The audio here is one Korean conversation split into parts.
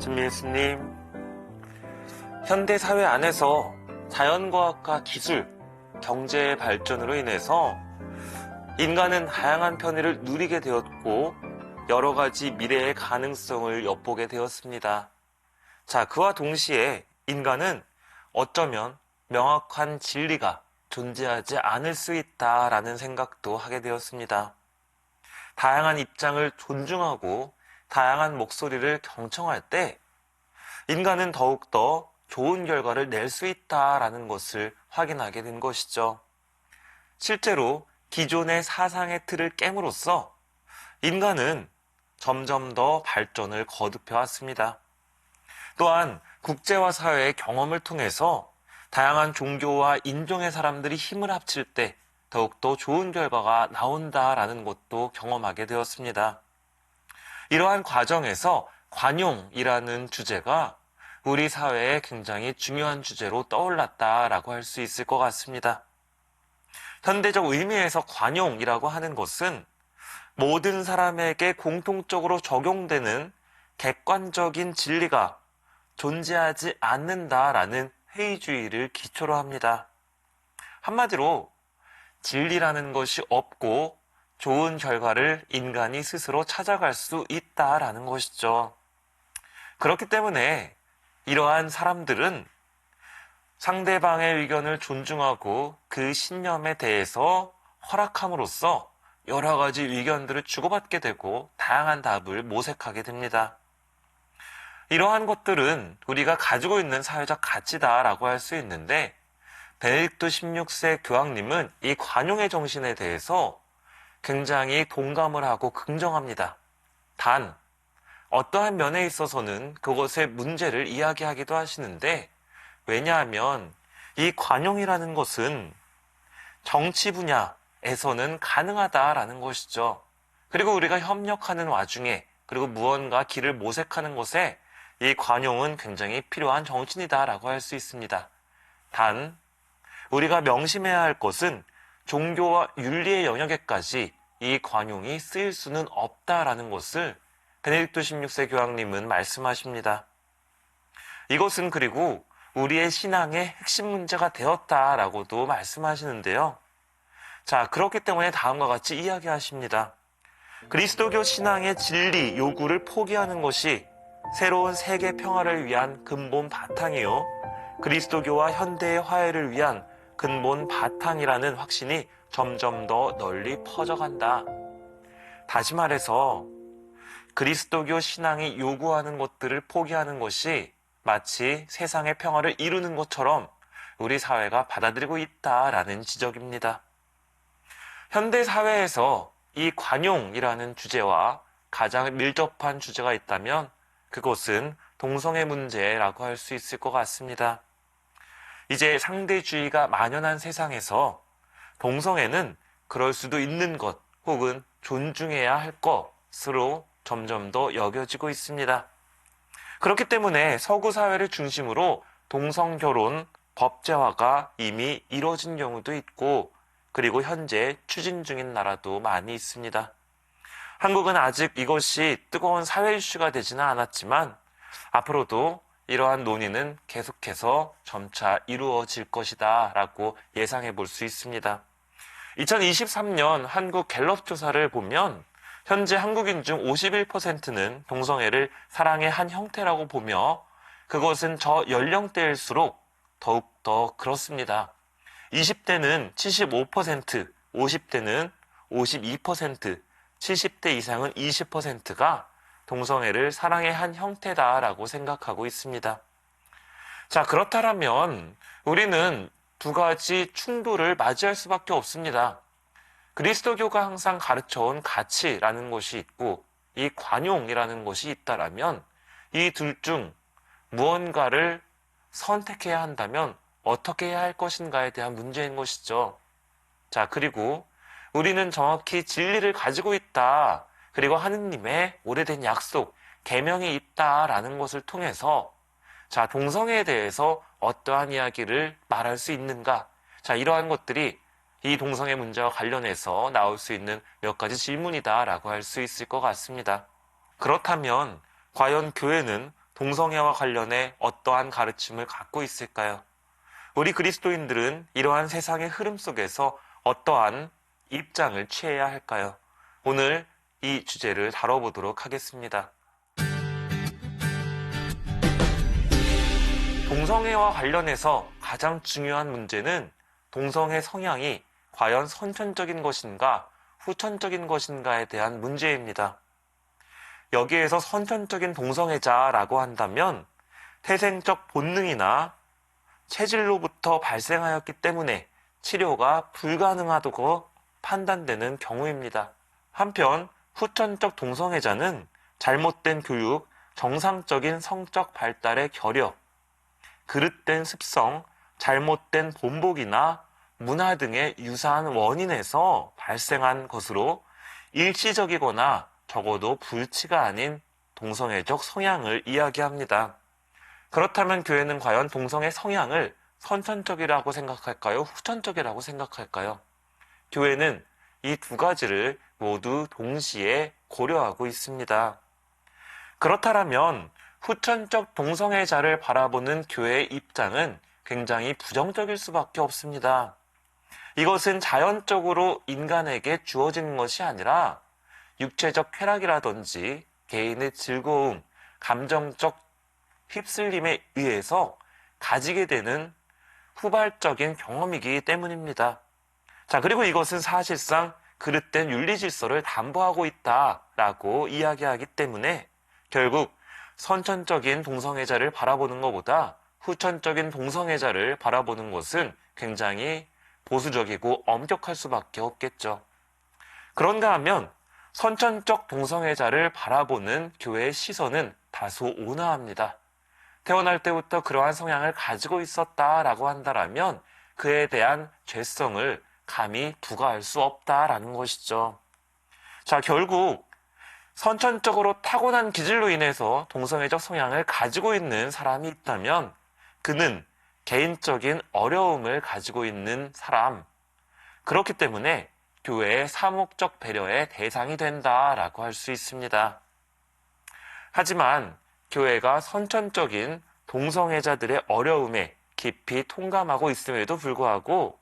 진미예수님, 현대사회 안에서 자연과학과 기술, 경제의 발전으로 인해서 인간은 다양한 편의를 누리게 되었고 여러 가지 미래의 가능성을 엿보게 되었습니다. 자, 그와 동시에 인간은 어쩌면 명확한 진리가 존재하지 않을 수 있다라는 생각도 하게 되었습니다. 다양한 입장을 존중하고 다양한 목소리를 경청할 때 인간은 더욱더 좋은 결과를 낼 수 있다라는 것을 확인하게 된 것이죠. 실제로 기존의 사상의 틀을 깨므로써 인간은 점점 더 발전을 거듭해 왔습니다. 또한 국제화 사회의 경험을 통해서 다양한 종교와 인종의 사람들이 힘을 합칠 때 더욱더 좋은 결과가 나온다라는 것도 경험하게 되었습니다. 이러한 과정에서 관용이라는 주제가 우리 사회에 굉장히 중요한 주제로 떠올랐다라고 할 수 있을 것 같습니다. 현대적 의미에서 관용이라고 하는 것은 모든 사람에게 공통적으로 적용되는 객관적인 진리가 존재하지 않는다라는 회의주의를 기초로 합니다. 한마디로 진리라는 것이 없고 좋은 결과를 인간이 스스로 찾아갈 수 있다라는 것이죠. 그렇기 때문에 이러한 사람들은 상대방의 의견을 존중하고 그 신념에 대해서 허락함으로써 여러 가지 의견들을 주고받게 되고 다양한 답을 모색하게 됩니다. 이러한 것들은 우리가 가지고 있는 사회적 가치다라고 할 수 있는데 베네딕토 16세 교황님은 이 관용의 정신에 대해서 굉장히 동감을 하고 긍정합니다. 단 어떠한 면에 있어서는 그것의 문제를 이야기하기도 하시는데 왜냐하면 이 관용이라는 것은 정치 분야에서는 가능하다라는 것이죠. 그리고 우리가 협력하는 와중에 그리고 무언가 길을 모색하는 것에 이 관용은 굉장히 필요한 정신이다라고 할 수 있습니다. 단 우리가 명심해야 할 것은 종교와 윤리의 영역에까지 이 관용이 쓰일 수는 없다라는 것을 베네딕토 16세 교황님은 말씀하십니다. 이것은 그리고 우리의 신앙의 핵심 문제가 되었다라고도 말씀하시는데요. 자, 그렇기 때문에 다음과 같이 이야기하십니다. 그리스도교 신앙의 진리 요구를 포기하는 것이 새로운 세계 평화를 위한 근본 바탕이요. 그리스도교와 현대의 화해를 위한 근본 바탕이라는 확신이 점점 더 널리 퍼져간다. 다시 말해서 그리스도교 신앙이 요구하는 것들을 포기하는 것이 마치 세상의 평화를 이루는 것처럼 우리 사회가 받아들이고 있다라는 지적입니다. 현대 사회에서 이 관용이라는 주제와 가장 밀접한 주제가 있다면 그것은 동성애 문제라고 할 수 있을 것 같습니다. 이제 상대주의가 만연한 세상에서 동성애는 그럴 수도 있는 것 혹은 존중해야 할 것으로 점점 더 여겨지고 있습니다. 그렇기 때문에 서구 사회를 중심으로 동성결혼 법제화가 이미 이뤄진 경우도 있고 그리고 현재 추진 중인 나라도 많이 있습니다. 한국은 아직 이것이 뜨거운 사회 이슈가 되지는 않았지만 앞으로도 이러한 논의는 계속해서 점차 이루어질 것이다 라고 예상해 볼 수 있습니다. 2023년 한국 갤럽 조사를 보면 현재 한국인 중 51%는 동성애를 사랑의 한 형태라고 보며 그것은 저 연령대일수록 더욱더 그렇습니다. 20대는 75%, 50대는 52%, 70대 이상은 20%가 동성애를 사랑의 한 형태다라고 생각하고 있습니다. 자, 그렇다면 우리는 두 가지 충돌을 맞이할 수밖에 없습니다. 그리스도교가 항상 가르쳐온 가치라는 것이 있고 이 관용이라는 것이 있다라면 이 둘 중 무언가를 선택해야 한다면 어떻게 해야 할 것인가에 대한 문제인 것이죠. 자, 그리고 우리는 정확히 진리를 가지고 있다. 그리고 하느님의 오래된 약속, 계명이 있다라는 것을 통해서 자, 동성애에 대해서 어떠한 이야기를 말할 수 있는가? 자, 이러한 것들이 이 동성애 문제와 관련해서 나올 수 있는 몇 가지 질문이다라고 할 수 있을 것 같습니다. 그렇다면 과연 교회는 동성애와 관련해 어떠한 가르침을 갖고 있을까요? 우리 그리스도인들은 이러한 세상의 흐름 속에서 어떠한 입장을 취해야 할까요? 오늘 이 주제를 다뤄보도록 하겠습니다. 동성애와 관련해서 가장 중요한 문제는 동성애 성향이 과연 선천적인 것인가 후천적인 것인가에 대한 문제입니다. 여기에서 선천적인 동성애자라고 한다면 태생적 본능이나 체질로부터 발생하였기 때문에 치료가 불가능하다고 판단되는 경우입니다. 한편 후천적 동성애자는 잘못된 교육, 정상적인 성적 발달의 결여, 그릇된 습성, 잘못된 본보기나 문화 등의 유사한 원인에서 발생한 것으로 일시적이거나 적어도 불치가 아닌 동성애적 성향을 이야기합니다. 그렇다면 교회는 과연 동성애 성향을 선천적이라고 생각할까요? 후천적이라고 생각할까요? 교회는 이 두 가지를 모두 동시에 고려하고 있습니다. 그렇다면 후천적 동성애자를 바라보는 교회의 입장은 굉장히 부정적일 수밖에 없습니다. 이것은 자연적으로 인간에게 주어지는 것이 아니라 육체적 쾌락이라든지 개인의 즐거움, 감정적 휩쓸림에 의해서 가지게 되는 후발적인 경험이기 때문입니다. 자, 그리고 이것은 사실상 그릇된 윤리 질서를 담보하고 있다라고 이야기하기 때문에 결국 선천적인 동성애자를 바라보는 것보다 후천적인 동성애자를 바라보는 것은 굉장히 보수적이고 엄격할 수밖에 없겠죠. 그런가 하면 선천적 동성애자를 바라보는 교회의 시선은 다소 온화합니다. 태어날 때부터 그러한 성향을 가지고 있었다라고 한다면 그에 대한 죄성을 감히 부과할 수 없다라는 것이죠. 자, 결국 선천적으로 타고난 기질로 인해서 동성애적 성향을 가지고 있는 사람이 있다면 그는 개인적인 어려움을 가지고 있는 사람, 그렇기 때문에 교회의 사목적 배려의 대상이 된다라고 할 수 있습니다. 하지만 교회가 선천적인 동성애자들의 어려움에 깊이 통감하고 있음에도 불구하고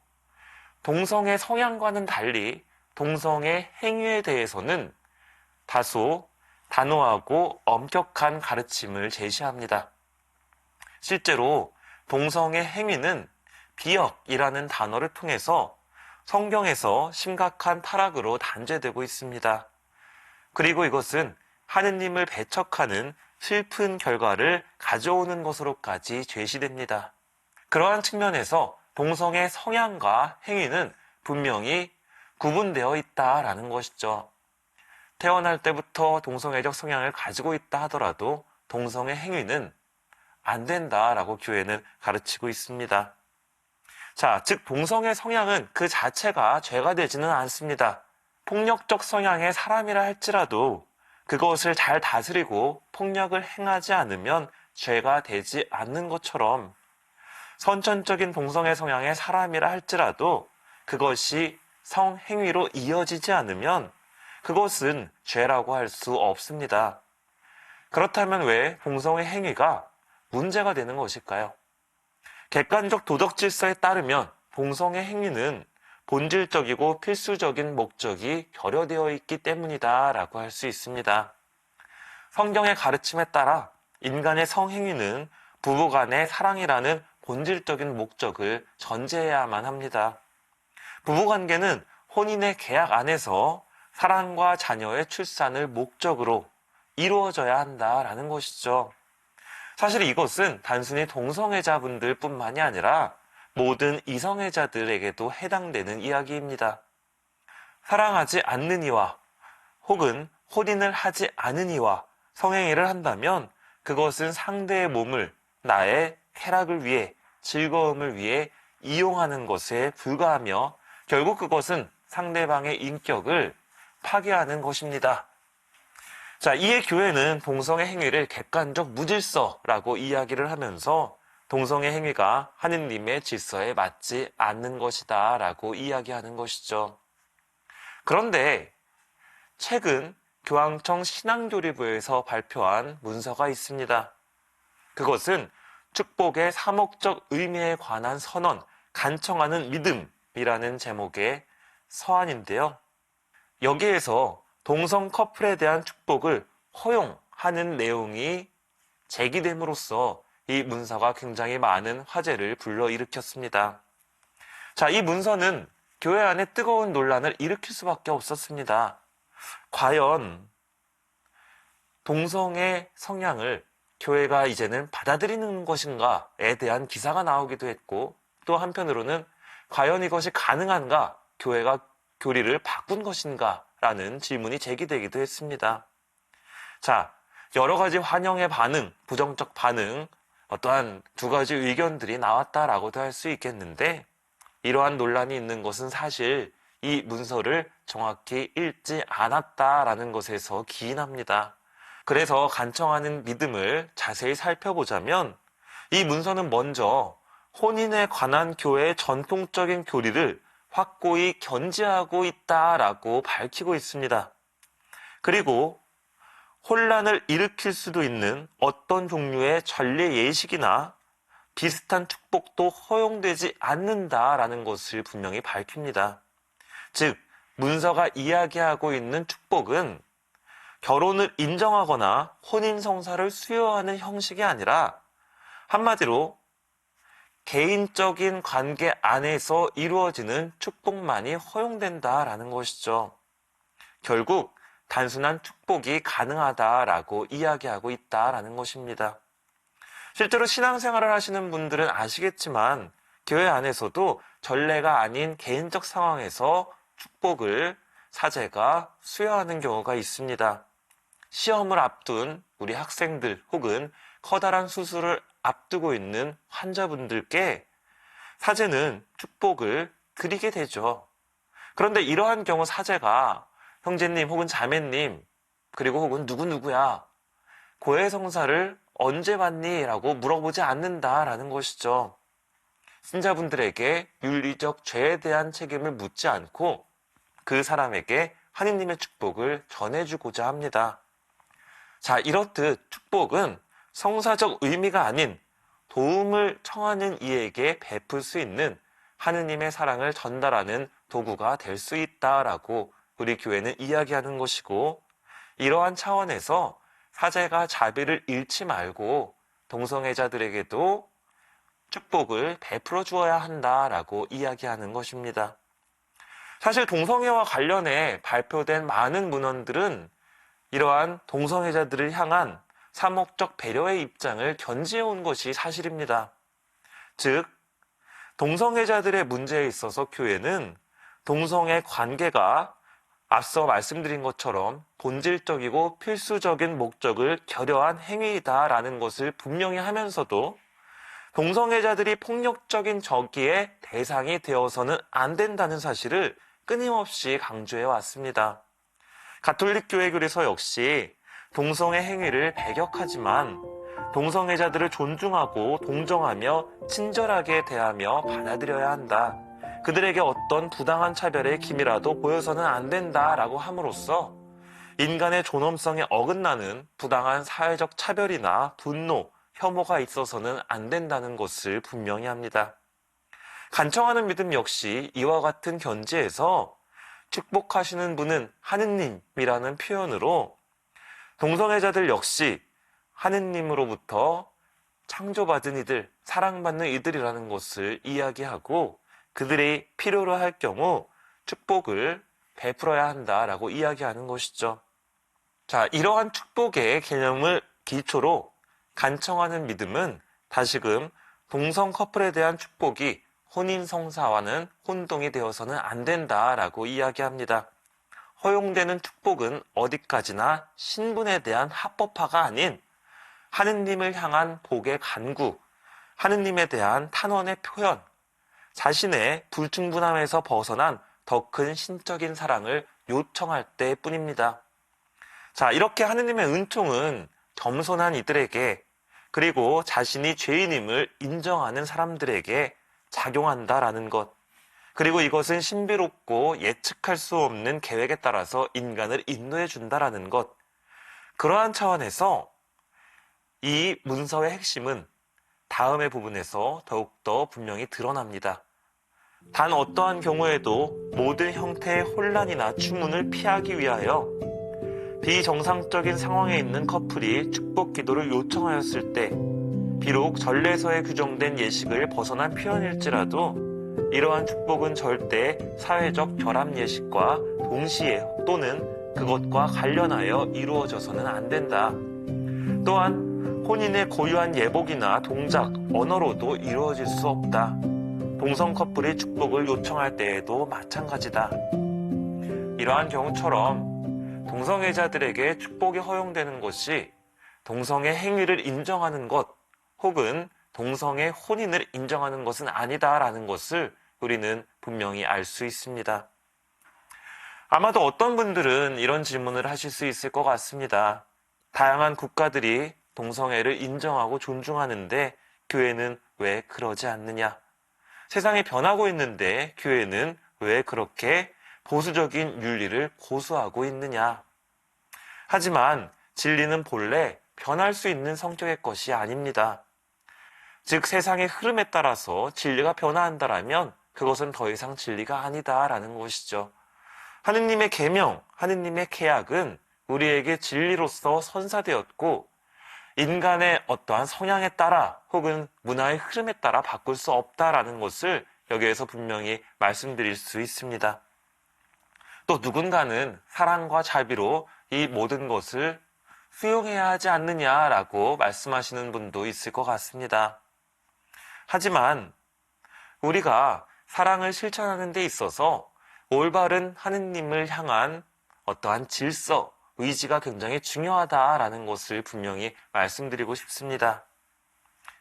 동성애 성향과는 달리 동성애 행위에 대해서는 다소 단호하고 엄격한 가르침을 제시합니다. 실제로 동성애 행위는 비역이라는 단어를 통해서 성경에서 심각한 타락으로 단죄되고 있습니다. 그리고 이것은 하느님을 배척하는 슬픈 결과를 가져오는 것으로까지 제시됩니다. 그러한 측면에서 동성애 성향과 행위는 분명히 구분되어 있다라는 것이죠. 태어날 때부터 동성애적 성향을 가지고 있다 하더라도 동성애 행위는 안 된다라고 교회는 가르치고 있습니다. 자, 즉 동성애 성향은 그 자체가 죄가 되지는 않습니다. 폭력적 성향의 사람이라 할지라도 그것을 잘 다스리고 폭력을 행하지 않으면 죄가 되지 않는 것처럼 선천적인 동성애 성향의 사람이라 할지라도 그것이 성행위로 이어지지 않으면 그것은 죄라고 할 수 없습니다. 그렇다면 왜 동성애 행위가 문제가 되는 것일까요? 객관적 도덕 질서에 따르면 동성애 행위는 본질적이고 필수적인 목적이 결여되어 있기 때문이다라고 할 수 있습니다. 성경의 가르침에 따라 인간의 성행위는 부부간의 사랑이라는 본질적인 목적을 전제해야만 합니다. 부부관계는 혼인의 계약 안에서 사랑과 자녀의 출산을 목적으로 이루어져야 한다라는 것이죠. 사실 이것은 단순히 동성애자분들 뿐만이 아니라 모든 이성애자들에게도 해당되는 이야기입니다. 사랑하지 않는 이와 혹은 혼인을 하지 않은 이와 성행위를 한다면 그것은 상대의 몸을 나의 쾌락을 위해 즐거움을 위해 이용하는 것에 불과하며 결국 그것은 상대방의 인격을 파괴하는 것입니다. 자, 이에 교회는 동성애 행위를 객관적 무질서라고 이야기를 하면서 동성애 행위가 하느님의 질서에 맞지 않는 것이다 라고 이야기하는 것이죠. 그런데 최근 교황청 신앙교리부에서 발표한 문서가 있습니다. 그것은 축복의 사목적 의미에 관한 선언, 간청하는 믿음이라는 제목의 서한인데요. 여기에서 동성 커플에 대한 축복을 허용하는 내용이 제기됨으로써 이 문서가 굉장히 많은 화제를 불러일으켰습니다. 자, 이 문서는 교회 안에 뜨거운 논란을 일으킬 수밖에 없었습니다. 과연 동성의 성향을 교회가 이제는 받아들이는 것인가에 대한 기사가 나오기도 했고, 또 한편으로는 과연 이것이 가능한가, 교회가 교리를 바꾼 것인가 라는 질문이 제기되기도 했습니다. 자, 여러 가지 환영의 반응, 부정적 반응, 어떠한 두 가지 의견들이 나왔다라고도 할 수 있겠는데, 이러한 논란이 있는 것은 사실 이 문서를 정확히 읽지 않았다라는 것에서 기인합니다. 그래서 간청하는 믿음을 자세히 살펴보자면, 이 문서는 먼저 혼인에 관한 교회의 전통적인 교리를 확고히 견지하고 있다라고 밝히고 있습니다. 그리고 혼란을 일으킬 수도 있는 어떤 종류의 전례 예식이나 비슷한 축복도 허용되지 않는다라는 것을 분명히 밝힙니다. 즉, 문서가 이야기하고 있는 축복은 결혼을 인정하거나 혼인 성사를 수여하는 형식이 아니라 한마디로 개인적인 관계 안에서 이루어지는 축복만이 허용된다라는 것이죠. 결국 단순한 축복이 가능하다라고 이야기하고 있다라는 것입니다. 실제로 신앙생활을 하시는 분들은 아시겠지만 교회 안에서도 전례가 아닌 개인적 상황에서 축복을 사제가 수여하는 경우가 있습니다. 시험을 앞둔 우리 학생들 혹은 커다란 수술을 앞두고 있는 환자분들께 사제는 축복을 드리게 되죠. 그런데 이러한 경우 사제가 형제님 혹은 자매님 그리고 혹은 누구누구야 고해성사를 언제 받니? 라고 물어보지 않는다라는 것이죠. 신자분들에게 윤리적 죄에 대한 책임을 묻지 않고 그 사람에게 하느님의 축복을 전해주고자 합니다. 자, 이렇듯 축복은 성사적 의미가 아닌 도움을 청하는 이에게 베풀 수 있는 하느님의 사랑을 전달하는 도구가 될 수 있다라고 우리 교회는 이야기하는 것이고, 이러한 차원에서 사제가 자비를 잃지 말고 동성애자들에게도 축복을 베풀어 주어야 한다라고 이야기하는 것입니다. 사실 동성애와 관련해 발표된 많은 문헌들은 이러한 동성애자들을 향한 사목적 배려의 입장을 견지해온 것이 사실입니다. 즉, 동성애자들의 문제에 있어서 교회는 동성애 관계가 앞서 말씀드린 것처럼 본질적이고 필수적인 목적을 결여한 행위이다라는 것을 분명히 하면서도 동성애자들이 폭력적인 적기의 대상이 되어서는 안 된다는 사실을 끊임없이 강조해 왔습니다. 가톨릭 교회 교리서 역시 동성애 행위를 배격하지만 동성애자들을 존중하고 동정하며 친절하게 대하며 받아들여야 한다. 그들에게 어떤 부당한 차별의 기미라도 보여서는 안 된다라고 함으로써 인간의 존엄성에 어긋나는 부당한 사회적 차별이나 분노, 혐오가 있어서는 안 된다는 것을 분명히 합니다. 간청하는 믿음 역시 이와 같은 견지에서 축복하시는 분은 하느님이라는 표현으로 동성애자들 역시 하느님으로부터 창조받은 이들, 사랑받는 이들이라는 것을 이야기하고 그들이 필요로 할 경우 축복을 베풀어야 한다라고 이야기하는 것이죠. 자, 이러한 축복의 개념을 기초로 간청하는 믿음은 다시금 동성 커플에 대한 축복이 혼인 성사와는 혼동이 되어서는 안 된다라고 이야기합니다. 허용되는 축복은 어디까지나 신분에 대한 합법화가 아닌 하느님을 향한 복의 간구, 하느님에 대한 탄원의 표현, 자신의 불충분함에서 벗어난 더 큰 신적인 사랑을 요청할 때뿐입니다. 자, 이렇게 하느님의 은총은 겸손한 이들에게 그리고 자신이 죄인임을 인정하는 사람들에게 작용한다라는 것, 그리고 이것은 신비롭고 예측할 수 없는 계획에 따라서 인간을 인도해 준다라는 것. 그러한 차원에서 이 문서의 핵심은 다음의 부분에서 더욱더 분명히 드러납니다. 단 어떠한 경우에도 모든 형태의 혼란이나 추문을 피하기 위하여 비정상적인 상황에 있는 커플이 축복 기도를 요청하였을 때 비록 전례서에 규정된 예식을 벗어난 표현일지라도 이러한 축복은 절대 사회적 결합 예식과 동시에 또는 그것과 관련하여 이루어져서는 안 된다. 또한 혼인의 고유한 예복이나 동작, 언어로도 이루어질 수 없다. 동성 커플이 축복을 요청할 때에도 마찬가지다. 이러한 경우처럼 동성애자들에게 축복이 허용되는 것이 동성애 행위를 인정하는 것 혹은 동성애 혼인을 인정하는 것은 아니다라는 것을 우리는 분명히 알 수 있습니다. 아마도 어떤 분들은 이런 질문을 하실 수 있을 것 같습니다. 다양한 국가들이 동성애를 인정하고 존중하는데 교회는 왜 그러지 않느냐? 세상이 변하고 있는데 교회는 왜 그렇게 보수적인 윤리를 고수하고 있느냐? 하지만 진리는 본래 변할 수 있는 성격의 것이 아닙니다. 즉 세상의 흐름에 따라서 진리가 변화한다라면 그것은 더 이상 진리가 아니다라는 것이죠. 하느님의 계명, 하느님의 계약은 우리에게 진리로서 선사되었고 인간의 어떠한 성향에 따라 혹은 문화의 흐름에 따라 바꿀 수 없다라는 것을 여기에서 분명히 말씀드릴 수 있습니다. 또 누군가는 사랑과 자비로 이 모든 것을 수용해야 하지 않느냐라고 말씀하시는 분도 있을 것 같습니다. 하지만 우리가 사랑을 실천하는 데 있어서 올바른 하느님을 향한 어떠한 질서, 의지가 굉장히 중요하다라는 것을 분명히 말씀드리고 싶습니다.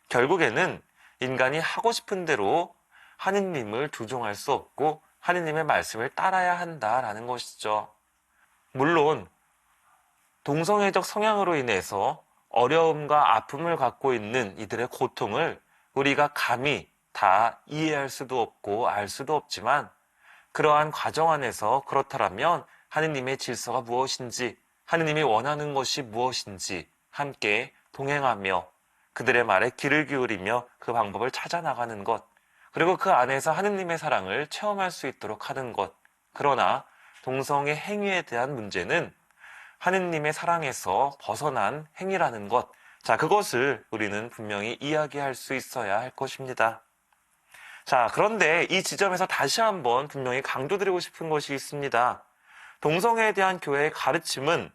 결국에는 인간이 하고 싶은 대로 하느님을 두종할 수 없고 하느님의 말씀을 따라야 한다라는 것이죠. 물론 동성애적 성향으로 인해서 어려움과 아픔을 갖고 있는 이들의 고통을 우리가 감히 다 이해할 수도 없고 알 수도 없지만 그러한 과정 안에서 그렇다면 하느님의 질서가 무엇인지 하느님이 원하는 것이 무엇인지 함께 동행하며 그들의 말에 귀를 기울이며 그 방법을 찾아 나가는 것 그리고 그 안에서 하느님의 사랑을 체험할 수 있도록 하는 것. 그러나 동성애 행위에 대한 문제는 하느님의 사랑에서 벗어난 행위라는 것. 자, 그것을 우리는 분명히 이야기할 수 있어야 할 것입니다. 자, 그런데 이 지점에서 다시 한번 분명히 강조드리고 싶은 것이 있습니다. 동성애에 대한 교회의 가르침은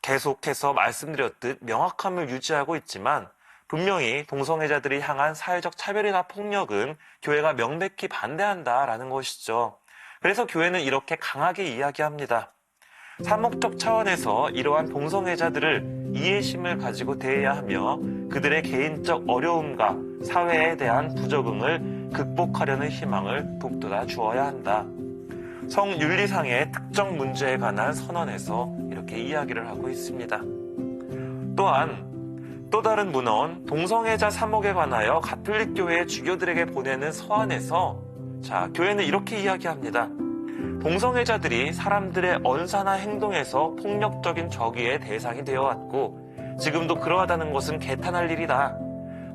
계속해서 말씀드렸듯 명확함을 유지하고 있지만 분명히 동성애자들이 향한 사회적 차별이나 폭력은 교회가 명백히 반대한다라는 것이죠. 그래서 교회는 이렇게 강하게 이야기합니다. 사목적 차원에서 이러한 동성애자들을 이해심을 가지고 대해야 하며 그들의 개인적 어려움과 사회에 대한 부적응을 극복하려는 희망을 북돋아 주어야 한다. 성윤리상의 특정 문제에 관한 선언에서 이렇게 이야기를 하고 있습니다. 또한 또 다른 문헌 동성애자 사목에 관하여 가톨릭 교회의 주교들에게 보내는 서한에서 교회는 이렇게 이야기합니다. 동성애자들이 사람들의 언사나 행동에서 폭력적인 적의의 대상이 되어왔고 지금도 그러하다는 것은 개탄할 일이다.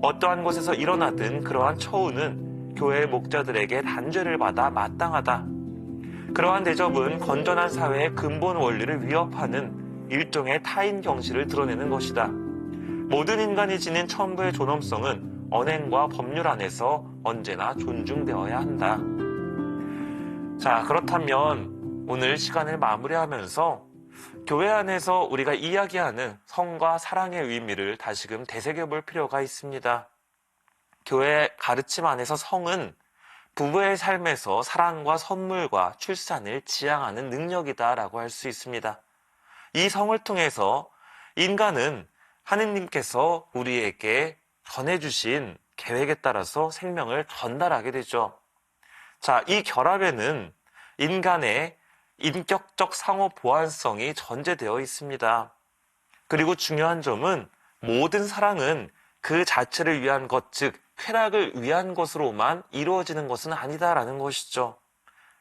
어떠한 곳에서 일어나든 그러한 처우는 교회의 목자들에게 단죄를 받아 마땅하다. 그러한 대접은 건전한 사회의 근본 원리를 위협하는 일종의 타인 경시를 드러내는 것이다. 모든 인간이 지닌 천부의 존엄성은 언행과 법률 안에서 언제나 존중되어야 한다. 자, 그렇다면 오늘 시간을 마무리하면서 교회 안에서 우리가 이야기하는 성과 사랑의 의미를 다시금 되새겨볼 필요가 있습니다. 교회 가르침 안에서 성은 부부의 삶에서 사랑과 선물과 출산을 지향하는 능력이다라고 할 수 있습니다. 이 성을 통해서 인간은 하느님께서 우리에게 전해주신 계획에 따라서 생명을 전달하게 되죠. 자, 이 결합에는 인간의 인격적 상호 보완성이 전제되어 있습니다. 그리고 중요한 점은 모든 사랑은 그 자체를 위한 것, 즉 쾌락을 위한 것으로만 이루어지는 것은 아니다라는 것이죠.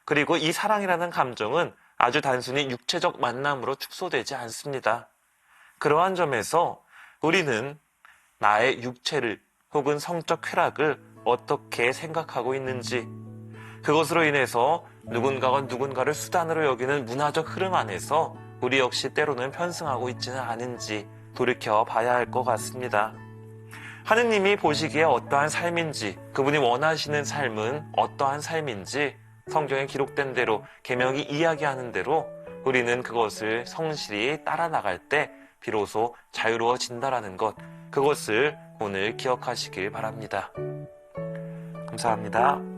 그리고 이 사랑이라는 감정은 아주 단순히 육체적 만남으로 축소되지 않습니다. 그러한 점에서 우리는 나의 육체를 혹은 성적 쾌락을 어떻게 생각하고 있는지, 그것으로 인해서 누군가가 누군가를 수단으로 여기는 문화적 흐름 안에서 우리 역시 때로는 편승하고 있지는 않은지 돌이켜 봐야 할 것 같습니다. 하느님이 보시기에 어떠한 삶인지, 그분이 원하시는 삶은 어떠한 삶인지 성경에 기록된 대로, 계명이 이야기하는 대로 우리는 그것을 성실히 따라 나갈 때 비로소 자유로워진다라는 것, 그것을 오늘 기억하시길 바랍니다. 감사합니다.